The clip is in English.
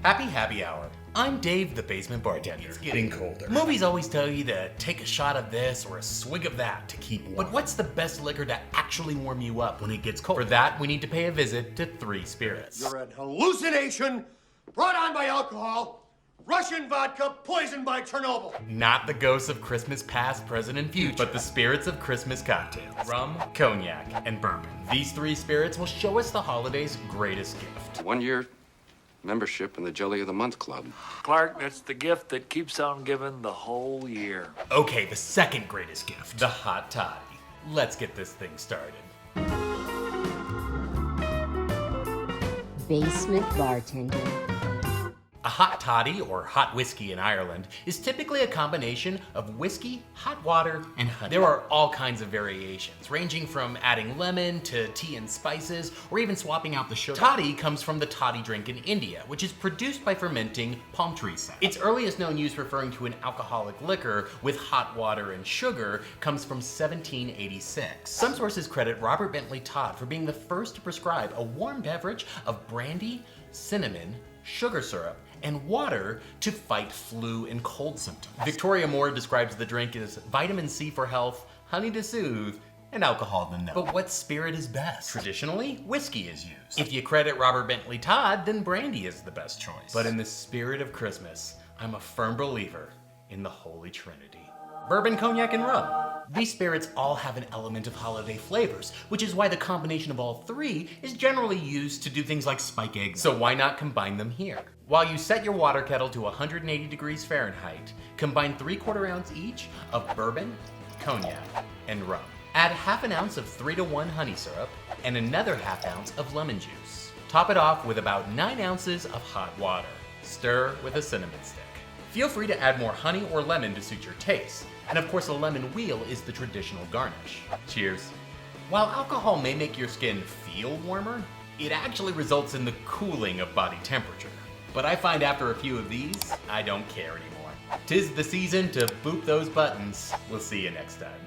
Happy hour. I'm Dave, the basement bartender. It's getting colder. Movies always tell you to take a shot of this or a swig of that to keep warm. But what's the best liquor to actually warm you up when it gets cold? For that, we need to pay a visit to Three Spirits. You're an hallucination brought on by alcohol, Russian vodka poisoned by Chernobyl. Not the ghosts of Christmas past, present, and future, but the spirits of Christmas cocktails. Rum, cognac, and bourbon. These three spirits will show us the holiday's greatest gift. 1 year membership in the Jelly of the Month Club. Clark, that's the gift that keeps on giving the whole year. Okay, the second greatest gift. The Hot Toddy. Let's get this thing started. Basement bartender. A hot toddy, or hot whiskey in Ireland, is typically a combination of whiskey, hot water, and honey. There are all kinds of variations, ranging from adding lemon to tea and spices, or even swapping out the sugar. Toddy comes from the toddy drink in India, which is produced by fermenting palm tree sap. Its earliest known use referring to an alcoholic liquor with hot water and sugar comes from 1786. Some sources credit Robert Bentley Todd for being the first to prescribe a warm beverage of brandy, cinnamon, sugar syrup, and water to fight flu and cold symptoms. Victoria Moore describes the drink as vitamin C for health, honey to soothe, and alcohol to know. But what spirit is best? Traditionally, whiskey is used. If you credit Robert Bentley Todd, then brandy is the best choice. But in the spirit of Christmas, I'm a firm believer in the Holy Trinity. Bourbon, cognac, and rum. These spirits all have an element of holiday flavors, which is why the combination of all three is generally used to do things like spike eggs. So why not combine them here? While you set your water kettle to 180 degrees Fahrenheit, combine 3/4 ounce each of bourbon, cognac, and rum. Add half an ounce of 3-to-1 honey syrup and another half ounce of lemon juice. Top it off with about 9 ounces of hot water. Stir with a cinnamon stick. Feel free to add more honey or lemon to suit your taste. And of course, a lemon wheel is the traditional garnish. Cheers. While alcohol may make your skin feel warmer, it actually results in the cooling of body temperature. But I find after a few of these, I don't care anymore. 'Tis the season to boop those buttons. We'll see you next time.